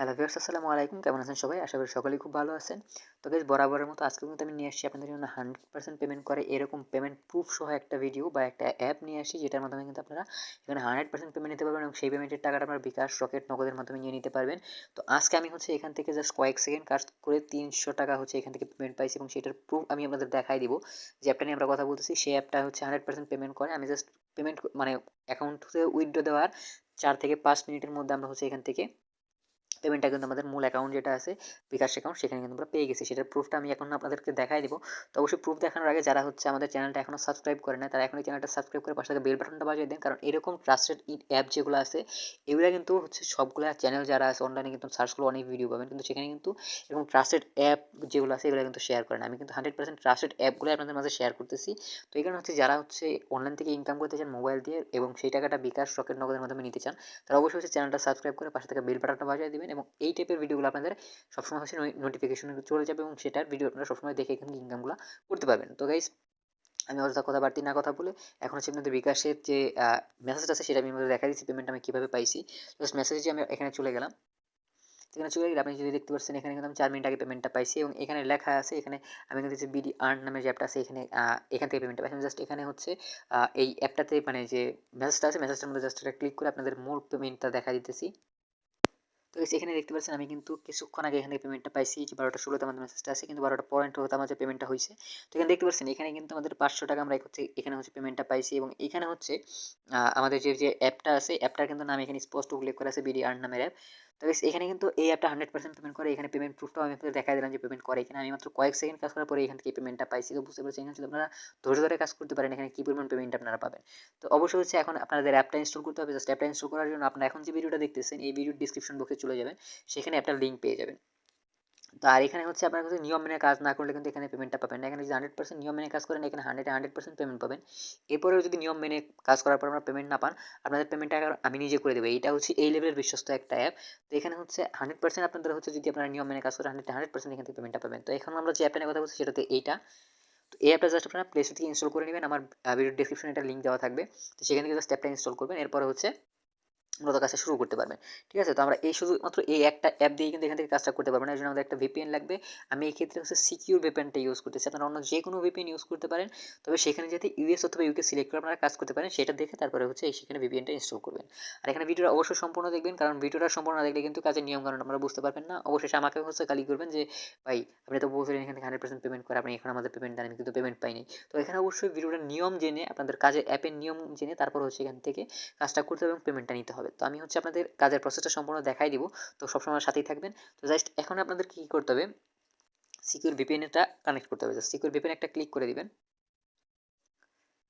Hello viewers, আসসালামু আলাইকুম। কেমন আছেন সবাই? আশা করি সকলেই খুব ভালো আছেন। তো গাইস, বরাবরের মতো আজকেও কিন্তু আমি নিয়ে আসছি আপনাদের জন্য 100% পেমেন্ট করে এরকম পেমেন্ট প্রুফ সহ একটা ভিডিও বা একটা অ্যাপ নিয়ে আসি, যেটার মাধ্যমে কিন্তু আপনারা এখানে 100% পেমেন্ট নিতে পারবেন এবং সেই পেমেন্টের টাকাটা আপনার বিকাশ, রকেট, নগদের মাধ্যমে নিয়ে নিতে পারবেন। তো আজকে আমি এখান থেকে জাস্ট কয়েক সেকেন্ড কাজ করে 300 টাকা এখান থেকে পেমেন্ট পাইছি এবং সেটার প্রুফ আমি আপনাদের দেখাই দিব। যে অ্যাপটা নিয়ে আমরা কথা বলতেছি, সেই অ্যাপটা 100% পেমেন্ট করে। আমি জাস্ট পেমেন্ট মানে অ্যাকাউন্ট থেকে উইথড্র দেওয়ার 4 থেকে 5 মিনিটের মধ্যে আমরা এখান থেকে পেমেন্টটা কিন্তু আমাদের মূল অ্যাকাউন্ট যেটা আছে, বিকাশ অ্যাকাউন্ট, সেখানে কিন্তু আমরা পেয়ে গেছি। সেটার প্রুফটা আমি এখন আপনাদেরকে দেখাই দিব। তো অবশ্যই প্রুফ দেখানোর আগে যারা আমাদের চ্যানেলটা এখনও সাবস্ক্রাইব করে না, তারা এখনই চ্যানেলটা সাবস্ক্রাইব করে পাশে থাকা বেল বাটনটা বাজিয়ে দেন, কারণ এরকম ট্রাস্টেড অ্যাপ যেগুলো আছে, এগুলো কিন্তু সবগুলো চ্যানেল যারা আছে অনলাইনে কিন্তু সার্চ করলে অনেক ভিডিও পাবেন, কিন্তু সেখানে কিন্তু এরকম ট্রাস্টেড অ্যাপ যেগুলো আছে এগুলো কিন্তু শেয়ার করে না। আমি কিন্তু 100% ট্রাস্টেড অ্যাপগুলো আপনাদের মাঝে শেয়ার করতেছি। তো এই কারণে যারা অনলাইন থেকে ইনকাম করতে চান মোবাইল দিয়ে এবং সেই টাকাটা বিকাশ, রকেট, নগদের মাধ্যমে নিতে চান, তারা অবশ্যই চ্যানেলটা সাবস্ক্রাইব করে পাশে থাকা বেল বাটনটা বাজিয়ে দিবেন এবং এই টাইপের ভিডিওগুলো আপনাদের সবসময় নোটিফিকেশন চলে যাবে এবং সেটার ভিডিও আপনারা সবসময় দেখে এখানে ইনকামগুলো করতে পারবেন। তো গাইস, আমি অযথা কথা বাড়তি না কথা বলে এখন আপনাদের বিকাশের যে মেসেজটা আছে সেটা আমি আপনাদের দেখা দিচ্ছি, পেমেন্ট আমি কীভাবে পাইছি। জাস্ট মেসেজে আমি এখানে চলে গেলাম। এখানে চলে গেলে আপনি যদি দেখতে পাচ্ছেন, এখানে কিন্তু আমি 4 মিনিট আগে পেমেন্টটা পাইছি এবং এখানে লেখা আছে, এখানে আমি কিন্তু যে বিডি আর্ন নামে যে অ্যাপটা আছে এখান থেকে পেমেন্টটা পাইছি। জাস্ট এখানে এই অ্যাপটাতে মানে যে মেসেজটা আছে, মেসেজটার মধ্যে জাস্ট এটা ক্লিক করে আপনাদের মূল পেমেন্টটা দেখা দিতেছি। তো এখানে দেখতে পাচ্ছেন আমি কিন্তু কিছুক্ষণ আগে এখানে পেমেন্টটা পাইছি, যে 12টা 16তে আমাদের মেসেজটা আছে, কিন্তু 12টা পয়েন্ট হতে আমাদের পেমেন্টটা হয়েছে। তো এখানে দেখতে পাচ্ছেন, এখানে কিন্তু আমাদের 500 টাকা আমরা এখানে পেমেন্টটা পাইছি এবং এখানে আমাদের যে অ্যাপটা আছে, অ্যাপটার কিন্তু নাম এখানে স্পষ্ট উল্লেখ করা আছে, বিডি আর্ন নামের অ্যাপ। তো এখানে কিন্তু এই অ্যাপটা 100% পেমেন্ট করে। এখানে পেমেন্ট প্রুফটাও আমি আপনাদের দেখাই দিলাম যে পেমেন্ট করে। এখানে আমি মাত্র কয়েক সেকেন্ড কাজ করার পরে এখান থেকে পেমেন্টটা পাইছি। তো বুঝতে পারছেন, এখানে যদি আপনারা ধৈর্য ধরে কাজ করতে পারেন, এখানে কি পরিমাণ পেমেন্ট আপনারা পাবেন। তো অবশ্যই এখন আপনাদের অ্যাপটা ইনস্টল করতে হবে। জাস্ট অ্যাপটা ইনস্টল করার জন্য আপনারা এখন যে ভিডিওটা দেখতেছেন, এই ভিডিওর ডিসক্রিপশন বক্সে চলে যাবেন, সেখানে একটা লিঙ্ক পেয়ে যাবেন। তো আর এখানে আপনার নিয়ম মেনে কাজ না করলে কিন্তু এখানে পেমেন্টটা পাবেন না। এখানে যদি 100% নিয়ম মেনে কাজ করেন, এখানে 100% পেমেন্ট পাবেন। এরপরেও যদি নিয়ম মেনে কাজ করার পর আমরা পেমেন্ট না পান, আপনাদের পেমেন্টটা আমি নিজে করে দেবো। এইটা এই লেভেলের বিশ্বস্ত একটা অ্যাপ। তো এখানে 100% আপনাদের যদি আপনারা নিয়ম মেনে কাজ করেন, 100% এখান থেকে পেমেন্টটা পাবেন। তো এখন আমরা যে অ্যাপটা নিয়ে কথা বলছি সেটাতে এইটা। তো এই অ্যাপটা জাস্ট আপনারা প্লে স্টোর থেকে ইনস্টল করে নেবেন। আমার ভিডিও ডেসক্রিপশনে একটা লিঙ্ক দেওয়া থাকবে। তো সেখান থেকে জাস্ট অ্যাপটা ইনস্টল করবেন। এরপরে মূলত কাজটা শুরু করতে পারবেন। ঠিক আছে? তো আমরা শুধুমাত্র এই একটা অ্যাপ দিয়ে কিন্তু এখান থেকে কাজটা করতে পারবো না। এর জন্য আমাদের একটা ভিপিএন লাগবে। আমি এই ক্ষেত্রে সিকিউর ভিপিএনটা ইউজ করতেছি। আপনারা অন্য যে কোনো ভিপিএন ইউজ করতে পারেন। তবে সেখানে যাতে ইউএস অথবা ইউকে সিলেক্ট করে আপনারা কাজ করতে পারেন, সেটা দেখে তারপরে সেখানে ভিপিএনটা ইনস্টল করবেন। আর এখানে ভিডিওটা অবশ্যই সম্পূর্ণ দেখবেন, কারণ ভিডিওটা সম্পূর্ণ না দেখলে কিন্তু কাজের নিয়মকানুন আপনারা বুঝতে পারবেন না। অবশেষে আমাকে গালি করবেন যে, "ভাই, আপনি তো বলছিলেন এখান থেকে 100% পেমেন্ট করে, আপনি এখন আমাদের পেমেন্ট দেন, আমি কিন্তু পেমেন্ট পাইনি।" তো এখানে অবশ্যই ভিডিওটার নিয়ম জেনে, আপনাদের কাজের অ্যাপের নিয়ম জেনে তারপর এখান থেকে কাজটা করতে হবে এবং পেমেন্টটা নিতে হবে। তো আমি আপনাদের কাজের প্রসেসটা সম্পূর্ণ দেখাই দিব। তো সবসময় সাথেই থাকবেন। তো জাস্ট এখন আপনাদের কী করতে হবে, সিকিউর ভিপিএনটা কানেক্ট করতে হবে। জাস্ট সিকিউর ভিপিএন একটা ক্লিক করে দিবেন।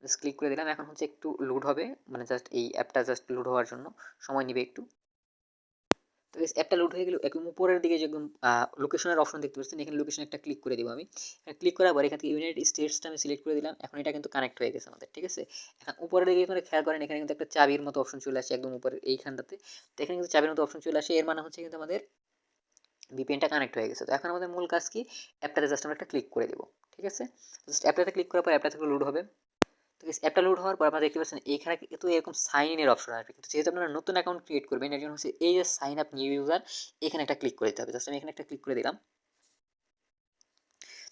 জাস্ট ক্লিক করে দিলাম। এখন একটু লোড হবে, মানে জাস্ট এই অ্যাপটা জাস্ট লোড হওয়ার জন্য সময় নিবে একটু। তো অ্যাপটা লোড হয়ে গেলে একদম উপরের দিকে যে একদম লোকেশনের অপশন দেখতে পাচ্ছেন, এখানে লোকেশন একটা ক্লিক করে দিব আমি। ক্লিক করার পর এখান থেকে ইউনাইটেড স্টেটসটা আমি সিলেক্ট করে দিলাম। এখন এটা কিন্তু কানেক্ট হয়ে গেছে আমাদের। ঠিক আছে? এখন উপরের দিকে আপনারা খেয়াল করেন, এখানে কিন্তু একটা চাবির মতো অপশন চলে আসে একদম উপরের এইখানটাতে। তো এখানে কিন্তু চাবির মতো অপশন চলে আসে। এর মানে কিন্তু আমাদের ভিপিএনটা কানেক্ট হয়ে গেছে। তো এখন আমাদের মূল কাজ কি? অ্যাপটাতে জাস্ট আমরা একটা ক্লিক করে দেব। ঠিক আছে? জাস্ট অ্যাপটাতে ক্লিক করার পর অ্যাপটা থেকে লোড হবে। তো অ্যাপটা লোড হওয়ার পর আপনারা দেখতে পাচ্ছেন এখানে কিন্তু এরকম সাইন ইনের অপশন আসবে। কিন্তু যেহেতু আপনারা নতুন অ্যাকাউন্ট ক্রিয়েট করবেন, এর জন্য এই যে সাইন আপ নিউ ইউজার, এখানে একটা ক্লিক করে দিতে হবে। জাস্ট আমি এখানে একটা ক্লিক করে দিলাম।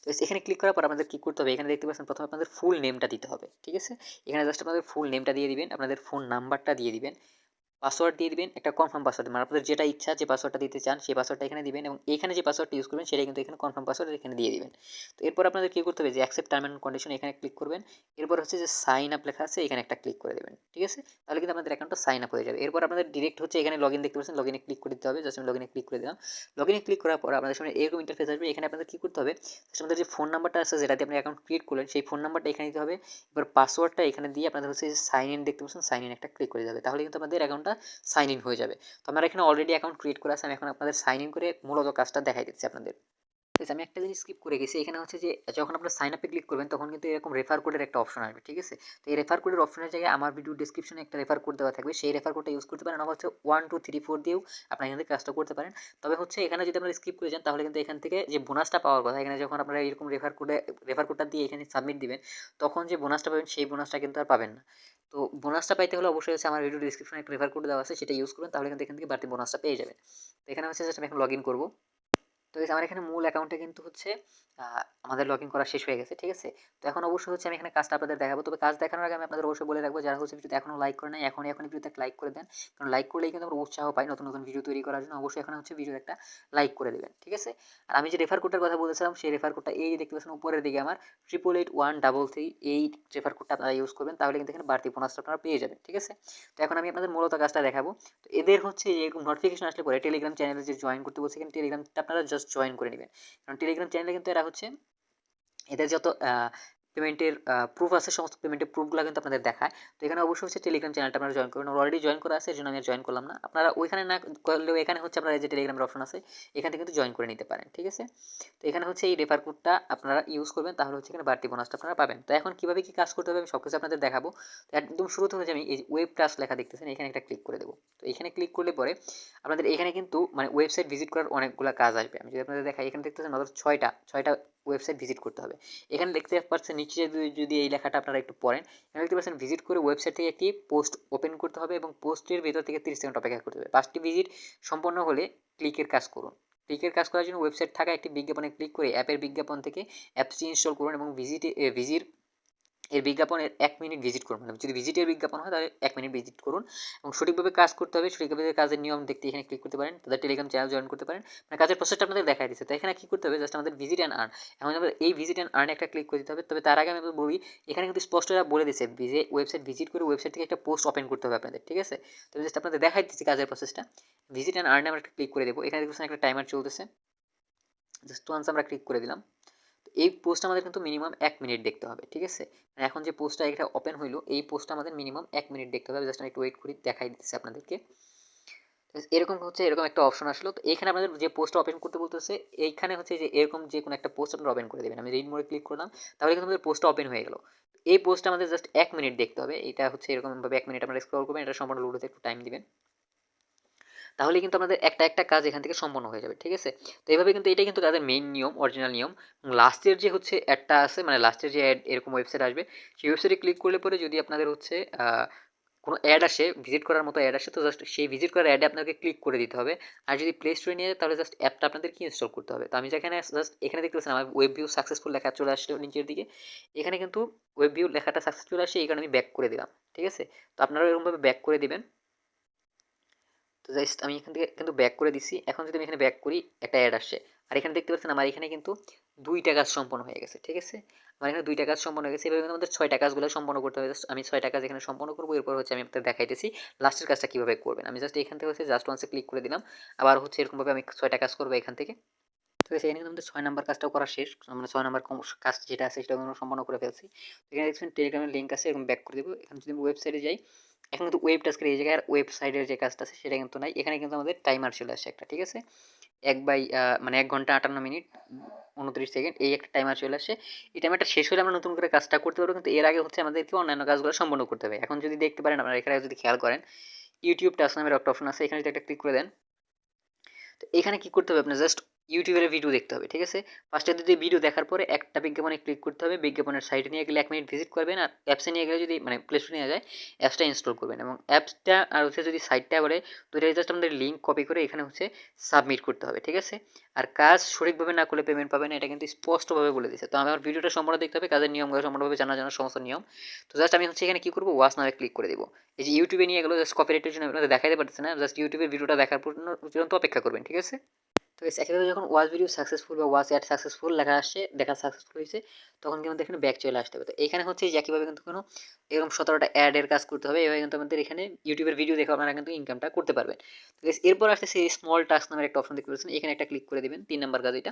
তো এখানে ক্লিক করার পর আমাদের কি করতে হবে, এখানে দেখতে পাচ্ছেন প্রথমে আপনাদের ফুল নেমটা দিতে হবে। ঠিক আছে? এখানে জাস্ট আপনাদের ফুল নেমটা দিয়ে দিবেন, আপনাদের ফোন নাম্বারটা দিয়ে দিবেন, পাসওয়ার্ড দিয়ে দিবেন, একটা কনফার্ম পাসওয়ার্ড দিবেন। আপনাদের যেটা ইচ্ছা যে পাসওয়ার্ডটা দিতে চান, সেই পাসওয়ার্ডটা এখানে দিবেন এবং এখানে যে পাসওয়ার্ডটা ইউজ করবেন সেটা কিন্তু এখানে কনফার্ম পাসওয়ার্ড এখানে দিয়ে দিবেন। তো এরপর আপনাদের কি করতে হবে, যে অ্যাকসেপ্ট টার্ম এন্ড কন্ডিশন এখানে ক্লিক করবেন। এরপর যে সাইন আপ লেখা আছে, এখানে একটা ক্লিক করে দেবেন। ঠিক আছে? তাহলে কিন্তু আপনাদের অ্যাকাউন্টটা সাইন আপ হয়ে যাবে। এরপর আপনাদের ডিরেক্ট এখানে লগইন দেখতে পাচ্ছেন, লগইনে ক্লিক করে দিতে হবে। জাস্ট আমি লগইনে ক্লিক করে দিলাম। লগইনে ক্লিক করার পর আপনাদের সামনে এরকম ইন্টারফেস আসবে। এখানে আপনাদের কি করতে হবে, আমাদের যে ফোন নাম্বারটা আছে যেটাতে আপনি অ্যাকাউন্ট ক্রিয়েট করলেন, সেই ফোন নাম্বারটা এখানে দিতে হবে। এবার পাসওয়ার্ডটা এখানে দিয়ে আপনাদের সাইন ইন দেখতে পাচ্ছেন, সাইন ইন একটা ক্লিক করে যাবে। তাহলে কিন্তু আমাদের অ্যাকাউন্টটা সাইন ইন হয়ে যাবে। তো আমার এখানে অলরেডি অ্যাকাউন্ট ক্রিয়েট করা আছে। আমি এখন আপনাদের সাইন ইন করে মূলত কাজটা দেখাই দিচ্ছি আপনাদের। আমি একটা জিনিস স্কিপ করে গেছি, এখানে হচ্ছে যে যখন আপনার সাইন আপে ক্লিক করবেন তখন কিন্তু এরকম রেফার কোডের একটা অপশন আসবে, ঠিক আছে? তো এই রেফার কোডের অপশনের জায়গায় আমার ভিডিও ডেসক্রিপশনে একটা রেফার কোড দেওয়া থাকবে, সেই রেফার কোডটা ইউজ করতে পারেন। অথবা হচ্ছে 1 2 3 4 দিয়েও আপনারা এখান থেকে কাজটা করতে পারেন। তবে হচ্ছে এখানে যদি আপনারা স্কিপ করে যান তাহলে কিন্তু এখান থেকে যে বোনাসটা পাওয়ার কথা, এখানে যখন আপনারা এরকম রেফার কোডটা দিয়ে এখানে সাবমিট দিবেন, তখন যে বোনাসটা পাবেন সেই বোনাসটা কিন্তু আর পাবেন না। তো বোনাসটা পাইতে হলে অবশ্যই হচ্ছে আমার ভিডিও ডেসক্রিপশনে একটা রেফার কোড দেওয়া আছে, সেটা ইউজ করবেন, তাহলে কিন্তু এখান থেকে বাড়তি বোনাসটা পেয়ে যাবেন। তো এখানে হচ্ছে জাস্ট আমি এখন লগ ইন করবো। তো guys, আমার এখানে মূল অ্যাকাউন্টে কিন্তু হচ্ছে আমাদের লগ ইন করা শেষ হয়ে গেছে, ঠিক আছে? তো এখন অবশ্যই হচ্ছে আমি এখানে কাজটা আপনাদের দেখাবো। তবে কাজ দেখানোর আগে আমি আপনাদের অবশ্যই বলে রাখবো, যারা হচ্ছে ভিডিওতে এখনো লাইক করে নাই, এখনই ভিডিওতে একটা লাইক করে দেন। কারণ লাইক করলেই কিন্তু আমরা উৎসাহ পাই নতুন নতুন ভিডিও তৈরি করার জন্য। অবশ্যই এখন হচ্ছে ভিডিওতে একটা লাইক করে দেবেন, ঠিক আছে? আর আমি যে রেফার কোডটার কথা বলেছিলাম, সেই রেফার কোডটা এই যে দেখতে পাচ্ছেন উপরের দিকে আমার 888133, এই রেফার কোডটা আপনারা ইউজ করবেন, তাহলে কিন্তু এখানে বাড়তি বোনাসটা আপনারা পেয়ে যাবেন, ঠিক আছে? তো এখন আমি আপনাদের মূলত কাজটা দেখাবো। তো এদের হচ্ছে এরকম নোটিফিকেশন আসলে পরে টেলিগ্রাম চ্যানেলে যে জয়েন করতে বলছে, এখানে টেলিগ্রামটা আপনারা জাস্ট জয়েন করে নেবেন। কারণ টেলিগ্রাম চ্যানেলে কিন্তু এরা হচ্ছে এদের যত পেমেন্টের প্রুফ আছে, সমস্ত পেমেন্টের প্রুফগুলো কিন্তু আপনাদের দেখায়। তো এখানে অবশ্যই হচ্ছে টেলিগ্রাম চ্যানেলটা আপনারা জয়েন করবেন। অলরেডি জয়েন করা আছে, এর জন্য আমি জয়েন করলাম না। আপনারা ওইখানে না করলেও এখানে হচ্ছে আপনারা এই যে টেলিগ্রামের অপশন আছে, এখান থেকে কিন্তু জয়েন করে নিতে পারেন, ঠিক আছে? তো এখানে হচ্ছে এই রেফার কোডটা আপনারা ইউজ করবেন, তাহলে হচ্ছে এখানে বাড়তি বোনাসটা আপনারা পাবেন। তো এখন কিভাবে কি কাজ করতে হবে আমি সবকিছু আপনাদের দেখাবো। তো একদম শুরুতে হচ্ছে আমি এই ওয়েব টাস্ক লেখা দেখতেছেন, এখানে একটা ক্লিক করে দেবো। তো এখানে ক্লিক করলে পরে আপনাদের এখানে কিন্তু মানে ওয়েবসাইট ভিজিট করার অনেকগুলো কাজ আসবে। আমি যদি আপনাদের দেখাই, এখানে দেখতেছেন মাত্র ছয়টা ওয়েবসাইট ভিজিট করতে হবে। এখানে দেখতে পাচ্ছেন নিচে যদি এই লেখাটা আপনারা একটু পড়েন, এখানে দেখতে পাচ্ছেন ভিজিট করে ওয়েবসাইট থেকে একটি পোস্ট ওপেন করতে হবে এবং পোস্টের ভেতর থেকে 30 সেকেন্ড অপেক্ষা করতে হবে। 5টি ভিজিট সম্পন্ন হলে ক্লিকের কাজ করুন। ক্লিকের কাজ করার জন্য ওয়েবসাইট থাকা একটি বিজ্ঞাপনে ক্লিক করে অ্যাপের বিজ্ঞাপন থেকে অ্যাপসটি ইনস্টল করুন এবং ভিজির এর বিজ্ঞাপনের 1 মিনিট ভিজিট করুন। মানে যদি ভিজিটের বিজ্ঞাপন হয় তাহলে 1 মিনিট ভিজিট করুন এবং সঠিকভাবে কাজ করতে হবে। সঠিকভাবে কাজের নিয়ম দেখতে এখানে ক্লিক করতে পারেন। তাদের টেলিগ্রাম চ্যানেল জয়েন করতে পারেন। মানে কাজের প্রসেসটা আপনাদের দেখাই দিচ্ছে। তো এখানে কি করতে হবে, জাস্ট আমাদের ভিজিট অ্যান্ড আর্ন। এখন আমাদের এই ভিজিট অ্যান্ড আর্ন একটা ক্লিক করে দিতে হবে। তবে তার আগে আমি বলি, এখানে কিন্তু স্পষ্ট এরা বলে দিচ্ছে ওয়েবসাইট ভিজিট করে ওয়েবসাইট থেকে একটা পোস্ট ওপেন করতে হবে আপনাদের, ঠিক আছে? তো জাস্ট আপনাদের দেখাই দিচ্ছি কাজের প্রসেসটা। ভিজিট অ্যান্ড আর্নে আমরা একটা ক্লিক করে দেবো। এখানে দেখছেন একটা টাইমার চলতেছে। জাস্ট ওয়ান্স আমরা ক্লিক করে দিলাম। এই পোস্টটা আমাদের কিন্তু মিনিমাম 1 মিনিট দেখতে হবে, ঠিক আছে? মানে এখন যে পোস্টটা এটা ওপেন হইলো, এই পোস্টটা আমাদের মিনিমাম 1 মিনিট দেখতে হবে। জাস্ট আমি একটু ওয়েট করি, দেখাই দিচ্ছি আপনাদেরকে। এরকম হচ্ছে এরকম একটা অপশন আসলো। তো এখানে আপনাদের যে পোস্টটা ওপেন করতে বলতেছে, এইখানে হচ্ছে যে এরকম যে কোনো একটা পোস্ট আপনারা ওপেন করে দেবেন। আমি রিড মোডে ক্লিক করলাম, তাহলে কিন্তু আমাদের পোস্টটা ওপেন হয়ে গেল। এই পোস্টটা আমাদের জাস্ট 1 মিনিট দেখতে হবে। এটা হচ্ছে এরকমভাবে 1 মিনিট আপনারা স্ক্রল করবেন, এটা সম্পূর্ণ লোড হতে একটু টাইম দিবেন। তাহলে কিন্তু আমাদের একটা কাজ এখান থেকে সম্পন্ন হয়ে যাবে, ঠিক আছে? তো এইভাবে কিন্তু এটাই কিন্তু তাদের মেইন নিয়ম, অরিজিনাল নিয়ম। লাস্টের যে হচ্ছে অ্যাডটা আছে, মানে লাস্টের যে অ্যাড এরকম ওয়েবসাইট আসবে, সেই ওয়েবসাইটে ক্লিক করলে পরে যদি আপনাদের হচ্ছে কোনো অ্যাড আসে, ভিজিট করার মতো অ্যাড আসে, তো জাস্ট সেই ভিজিট করার অ্যাডে আপনাকে ক্লিক করে দিতে হবে। আর যদি প্লে স্টোরে নিয়ে যায় তাহলে জাস্ট অ্যাপটা আপনাদেরকে ইনস্টল করতে হবে। তো আমি যেখানে জাস্ট এখানে দেখতে পাচ্ছেন আমার ওয়েব ভিউ সাকসেসফুল লেখা চলে আসছে নিচের দিকে। এখানে কিন্তু ওয়েব ভিউ লেখাটা সাকসেসফুল আসে, এই কারণে আমি ব্যাক করে দিলাম, ঠিক আছে? তো আপনারাও এরকমভাবে ব্যাক করে দিবেন। তো জাস্ট আমি এখান থেকে কিন্তু ব্যাক করে দিছি। এখন যদি আমি এখানে ব্যাক করি, একটা অ্যাড আসছে। আর এখানে দেখতে পাচ্ছেন আমার এখানে কিন্তু 2টা কাজ সম্পন্ন হয়ে গেছে, ঠিক আছে? আমার এখানে 2টা কাজ সম্পন্ন হয়ে গেছে। এভাবে কিন্তু আমাদের 6টা কাজগুলো সম্পন্ন করতে হবে। জাস্ট আমি 6টা কাজ এখানে সম্পন্ন করব। এরপর হচ্ছে আমি আপনাদের দেখাইতেছি লাস্টের কাজটা কিভাবে করবেন। আমি জাস্ট এখান থেকে হচ্ছে জাস্ট ওয়ান্সে ক্লিক করে দিলাম। আবার হচ্ছে এরকমভাবে আমি 6টা কাজ করব এখান থেকে। তো এখানে কিন্তু আমাদের 6 নাম্বার কাজটাও করা শেষ। আমরা 6 নাম্বার কাজ যেটা আছে সেটা আমরা সম্পন্ন করে ফেলছি। এখানে দেখছেন টেলিগ্রামের লিঙ্ক আছে, এরকম ব্যাক করে দেব। এখানে যদি আমি ওয়েবসাইটে যাই, এখন কিন্তু ওয়েব টাস্কের এই জায়গায় আর ওয়েবসাইটের যে কাজটা আছে সেটা কিন্তু নাই। এখানে কিন্তু আমাদের টাইমার চলে আসছে একটা, ঠিক আছে? 1 ঘন্টা 58 মিনিট 29 সেকেন্ড, এই একটা টাইমার চলে আসে। এই টাইমারটা শেষ হলে আমরা নতুন করে কাজটা করতে পারবো, কিন্তু এর আগে হচ্ছে আমাদেরকে অন্যান্য কাজগুলো সম্পন্ন করতে হবে। এখন যদি দেখতে পারেন আপনারা, এখানে যদি খেয়াল করেন, ইউটিউব টাস্ক নামের একটা অপশন আছে, এখানে যদি একটা ক্লিক করে দেন, তো এখানে কি করতে হবে, আপনার জাস্ট ইউটিউবের ভিডিও দেখতে হবে, ঠিক আছে? ফার্স্টে যদি ভিডিও দেখার পরে একটা বিজ্ঞাপনে ক্লিক করতে হবে। বিজ্ঞাপনের সাইটে নিয়ে গেলে 1 মিনিট ভিজিট করবেন। আর অ্যাপসে নিয়ে গেলে যদি মানে প্লে স্টোরে নিয়ে যায়, অ্যাপসটা ইনস্টল করবেন এবং অ্যাপসটা আর হচ্ছে যদি সাইটটা বলে, দুইটাই জাস্ট আমাদের লিঙ্ক কপি করে এখানে হচ্ছে সাবমিট করতে হবে, ঠিক আছে? আর কাজ সঠিকভাবে না করলে পেমেন্ট পাবে না, এটা কিন্তু স্পষ্টভাবে বলে দিচ্ছে। তো আমার ভিডিওটা সম্পূর্ণ দেখতে হবে, কাজের নিয়মগুলো সম্পূর্ণভাবে জানার জন্য সমস্ত নিয়ম। তো জাস্ট আমি হচ্ছে এখানে কি করবো, ওয়াচ নামে ক্লিক করে দেবো। এই যে ইউটিউবে নিয়ে গেলো, জাস্ট কপিরাইটের জন্য আপনাদের দেখাতে পারতেছে না। জাস্ট ইউটিউবের ভিডিওটা দেখার পর্যন্ত অপেক্ষা করবেন, ঠিক আছে? তো এই একইভাবে যখন ওয়াচ ভিডিও সাকসেসফুল বা ওয়াচ অ্যাড সাকসেসফুল লেখা আসছে, দেখা সাকসেসফুল হয়েছে, তখন কিন্তু এখানে ব্যাক চলে আসতে হবে। তো এখানে হচ্ছে যে একইভাবে কিন্তু কোনো এরকম 17টা অ্যাডের কাজ করতে হবে। এভাবে কিন্তু আমাদের এখানে ইউটিউবের ভিডিও দেখে আপনারা কিন্তু ইনকামটা করতে পারবেন। তো guys, এরপর আসছে সেই স্মল টাস্ক নামের একটা অপশন দেখতে পাচ্ছেন, এখানে একটা ক্লিক করে দিবেন। 3 নাম্বার কাজ এটা।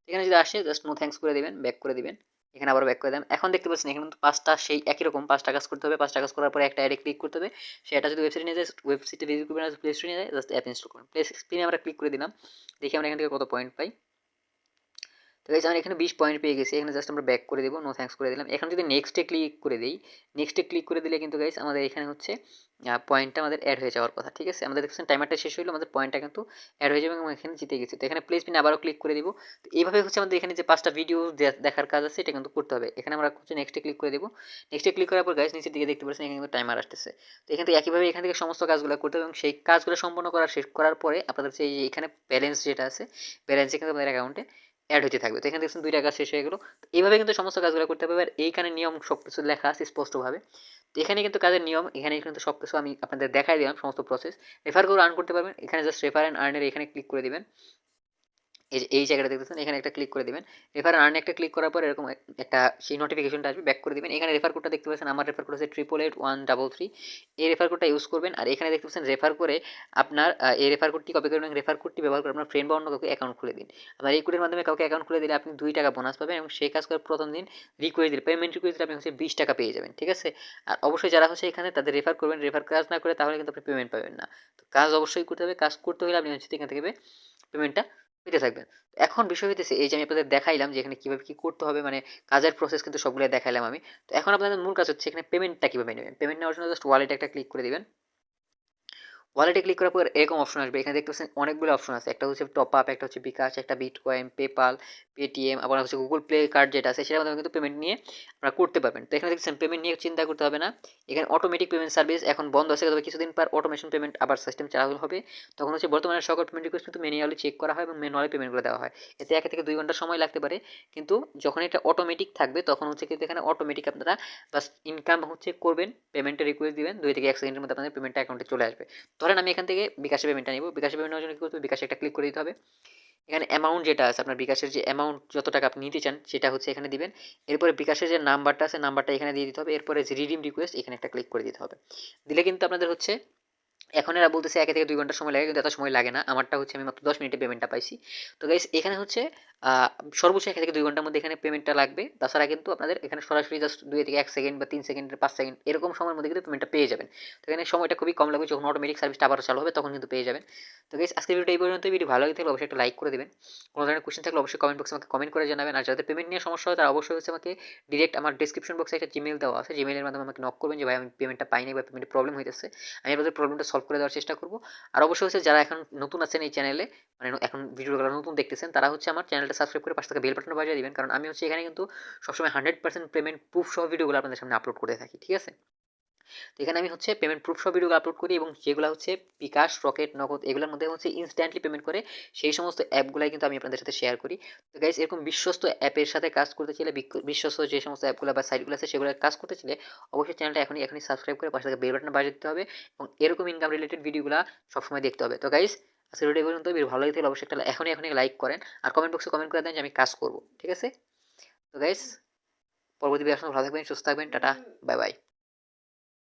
এখানে যদি আসে জাস্ট নো থ্যাঙ্কস করে দিবেন, ব্যাক করে দিবেন। এখানে আবার ব্যাক করে দেন। এখন দেখতে পাচ্ছেন এখানে কিন্তু 5টা সেই একই রকম 5টা কাজ করতে হবে। 5টা কাজ করার পরে একটা অ্যাডে ক্লিক করতে হবে। সেটা যদি ওয়েবসাইটে নিয়ে যায়, ওয়েবসাইটে ভিজিট করবেন, প্লে স্টোরে নিয়ে যায়, জাস্ট অ্যাপ ইনস্টল করুন। প্লে স্ক্রিনে আমরা ক্লিক করে দিলাম। দেখি আমরা এখান থেকে কত পয়েন্ট পাই। তো গাইস আমরা এখানে 20 পয়েন্ট পেয়ে গেছি। এখানে জাস্ট আমরা ব্যাক করে দেব, নো থ্যাঙ্কস করে দিলাম। এখন যদি নেক্সটে ক্লিক করে দেই, নেক্সটে ক্লিক করে দিলে কিন্তু গাইস আমাদের এখানে হচ্ছে পয়েন্টটা আমাদের অ্যাড হয়ে যাওয়ার কথা। ঠিক আছে, আমাদের দেখছেন টাইমারটা শেষ হইলো, আমাদের পয়েন্টটা কিন্তু অ্যাড হয়ে যাবে এবং এখানে জিতে গেছি। তো এখানে প্লে স্পিন আবারও ক্লিক করে দিব। তো এইভাবে হচ্ছে আমাদের এখানে যে 5টা ভিডিও দেখার কাজ আছে এটা কিন্তু করতে হবে। এখানে আমরা হচ্ছে নেক্সটে ক্লিক করে দেব। নেক্সটে ক্লিক করার পর গাইস নিচের দিকে দেখতে পাচ্ছেন এখানে কিন্তু টাইমার আসতেছে। তো এখান থেকে একইভাবে এখান থেকে সমস্ত কাজগুলো করতে হবে এবং সেই কাজগুলো সম্পন্ন শেষ করার পরে আপনাদের হচ্ছে এই যে এখানে ব্যালেন্স যেটা আছে, ব্যালেন্সে কিন্তু আপনাদের অ্যাকাউন্টে অ্যাড হতে থাকবে। তো এখানে দেখছেন 2টা কাজ শেষ হয়ে গেল। তো এইভাবে কিন্তু সমস্ত কাজগুলো করতে হবে। আর এইখানে নিয়ম সব কিছু লেখা আছে স্পষ্টভাবে। তো এখানে কিন্তু কাজের নিয়ম, এখানে কিন্তু সব কিছু আমি আপনাদের দেখাই দিলাম সমস্ত প্রসেস। রেফার করে আর্ন করতে পারবেন। এখানে জাস্ট রেফার অ্যান্ড আর্নের এখানে ক্লিক করে দিবেন। এই জায়গাটা দেখতেছেন, এখানে একটা ক্লিক করে দিবেন। রেফার আর্নে একটা ক্লিক করার পর এরকম একটা সেই নোটিফিকেশনটা আসবে, ব্যাক করে দিবেন। এখানে রেফার কোডটা দেখতে পাচ্ছেন, আমার রেফার কোড হচ্ছে 888133। এই রেফার কোডটা ইউজ করবেন। আর এখানে দেখতে পাচ্ছেন রেফার করে আপনার এই রেফার কোডটি কপি করবেন, রেফার কোডটি ব্যবহার করে আপনার ফ্রেন্ড বা অন্য কাউকে অ্যাকাউন্ট খুলে দিন। আপনার এই কোডের মাধ্যমে কাউকে অ্যাকাউন্ট খুলে দিলে আপনি 2 টাকা বোনাস পাবেন এবং সেই কাজ করে প্রথম দিন রিকোয়েস্ট দিলে, পেমেন্ট রিকোয়েস্ট দিলে আপনি হচ্ছে 20 টাকা পেয়ে যাবেন। ঠিক আছে, আর অবশ্যই যারা হচ্ছে এখানে তাদের রেফার করবেন, রেফার কাজ না করে তাহলে কিন্তু আপনি পেমেন্ট পাবেন না। তো কাজ অবশ্যই করতে হবে, কাজ করতে হলে আপনি হচ্ছে এখান থেকে পেমেন্টটা পেতে থাকবেন। এখন বিষয় হইতেছে এই যে আমি আপনাদের দেখাইলাম যে এখানে কিভাবে কি করতে হবে, মানে কাজের প্রসেস কিন্তু সবগুলো দেখাইলাম আমি। তো এখন আপনাদের মূল কাজ হচ্ছে এখানে পেমেন্টটা কিভাবে নেবেন। পেমেন্ট নেওয়ার জন্য জাস্ট ওয়ালেটে একটা ক্লিক করে দিবেন। ওয়ালেটে ক্লিক করার পর এরকম অপশন আসবে। এখানে দেখতে পাচ্ছেন অনেকগুলো অপশন আছে। একটা হচ্ছে টপ আপ, একটা হচ্ছে বিকাশ, একটা বিটকয়েন, পেপাল, পেটিএম, আবার হচ্ছে গুগল প্লে কার্ড যেটা আছে সেটার মাধ্যমে কিন্তু পেমেন্ট নিয়ে আপনারা করতে পারবেন। তো এখানে দেখছেন পেমেন্ট নিয়ে চিন্তা করতে হবে না। এখানে অটোমেটিক পেমেন্ট সার্ভিস এখন বন্ধ আছে, তবে কিছুদিন পর অটোমেশন পেমেন্ট আবার সিস্টেম চালু হবে। তখন হচ্ছে বর্তমানে সকল পেমেন্ট রিকোয়েস্ট কিন্তু ম্যানুয়ালি চেক করা হয় এবং ম্যানুয়ালি পেমেন্টগুলো দেওয়া হয়। এতে 1 থেকে 2 ঘন্টা সময় লাগতে পারে, কিন্তু যখন এটা অটোমেটিক থাকবে তখন হচ্ছে কিন্তু এখানে অটোমেটিক আপনারা বাস ইনকাম হচ্ছে করবেন, পেমেন্টের রিকোয়েস্ট দিবেন, 2 থেকে 1 সেকেন্ডের মধ্যে আপনাদের পেমেন্টটা অ্যাকাউন্টে চলে আসবে। ধরেন আমি এখান থেকে বিকাশে পেমেন্টটা নিব। বিকাশে পেমেন্ট নেওয়ার জন্য কি করতে হবে, বিকাশে একটা ক্লিক করে দিতে হবে। এখানে অ্যামাউন্ট যেটা আছে আপনার বিকাশের যে অ্যামাউন্ট যত টাকা আপনি নিতে চান সেটা হচ্ছে এখানে দিবেন। এরপরে বিকাশের যে নাম্বারটা আছে নাম্বারটা এখানে দিয়ে দিতে হবে। এরপরে যে রিডিম রিকোয়েস্ট এখানে একটা ক্লিক করে দিতে হবে। দিলে কিন্তু আপনাদের হচ্ছে এখন এরা বলতেছে 1 থেকে 2 ঘন্টা সময় লাগে, কিন্তু এত সময় লাগে না। আমারটা হচ্ছে আমি মাত্র 10 মিনিটে পেমেন্টটা পাইছি। তো গাইস এখানে হচ্ছে আ সর্বোচ্চ 1 থেকে 2 ঘন্টার মধ্যে এখানে পেমেন্টটা লাগবে। তাছাড়া কিন্তু আপনাদের এখানে সরাসরি জাস্ট 2 থেকে 1 সেকেন্ড বা 3 সেকেন্ড, 5 সেকেন্ড এরকম সময়ের মধ্যে কিন্তু পেমেন্টটা পেয়ে যাবেন। তো এখানে সময়টা খুবই কম লাগবে, যখন অটোমেটিক সার্ভিসটা আবারও চালু হবে তখন কিন্তু পেয়ে যাবেন। তো গাইস আজকের ভিডিওটা এই পর্যন্তই। ভিডিও ভালো লাগে থাকলে অবশ্যই একটা লাইক করে দিবেন। কোনো ধরনের কোয়েশ্চেন থাকলে অবশ্যই কমেন্ট বক্সে আমাকে কমেন্ট করে জানাবেন। আর যাদের পেমেন্ট নিয়ে সমস্যা হয় তারা অবশ্যই হচ্ছে আমাকে ডিরেক্ট আমার ডেসক্রিপশন বক্সে একটা জিমেইল দেওয়া আছে। জিমেইলের মাধ্যমে আমাকে নক করবেন যে ভাই আমি পেমেন্টটা পাইনি বা পেমেন্টে প্রবলেম হইতেছে। আমি আপনাদের প্রবলেমটা সলভ করে দেওয়ার চেষ্টা করব। আর অবশ্যই হচ্ছে যারা এখন নতুন আছেন এই চ্যানেলে, মানে এখন ভিডিওগুলো নতুন দেখতেছেন, তারা হচ্ছে আমার চ্যানেলটা সাবস্ক্রাইব করে পাশে থাকা বেল বাটনটা বাজিয়ে দিবেন, কারণ আমি হচ্ছে এখানে কিন্তু সবসময় 100% পেমেন্ট প্রুফ সহ ভিডিওগুলো আপনাদের সামনে আপলোড করে থাকি। ঠিক আছে, তো এখানে আমি হচ্ছে পেমেন্ট প্রুফ সহ ভিডিও আপলোড করি এবং যেগুলো হচ্ছে বিকাশ, রকেট, নগদ এগুলোর মধ্যে হচ্ছে ইনস্ট্যান্টলি পেমেন্ট করে সেই সমস্ত অ্যাপগুলাই কিন্তু আমি আপনাদের সাথে শেয়ার করি। তো গাইস এরকম বিশ্বস্ত অ্যাপের সাথে কাজ করতে চাইলে, বিশ্বস্ত যে সমস্ত অ্যাপগুলো বা সাইটগুলো আছে সেগুলো কাজ করতে চাইলে অবশ্যই চ্যানেলটা এখনই সাবস্ক্রাইব করে পাশে থাকা বেল বাটন বাজিয়ে দিতে হবে এবং এরকম ইনকাম রিলেটেড ভিডিওগুলো সবসময় দেখতে হবে। তো গাইস আজকের ভিডিও পর্যন্ত। ভিডিও ভালো লাগে থাকলে অবশ্যই একটা এখনই লাইক করেন আর কমেন্ট বক্সে কমেন্ট করে দেন যে আমি কাজ করব। ঠিক আছে, তো গাইস পরবর্তী ভিডিও আসলে ভালো থাকবেন, সুস্থ থাকবেন, টাটা, বাই বাই।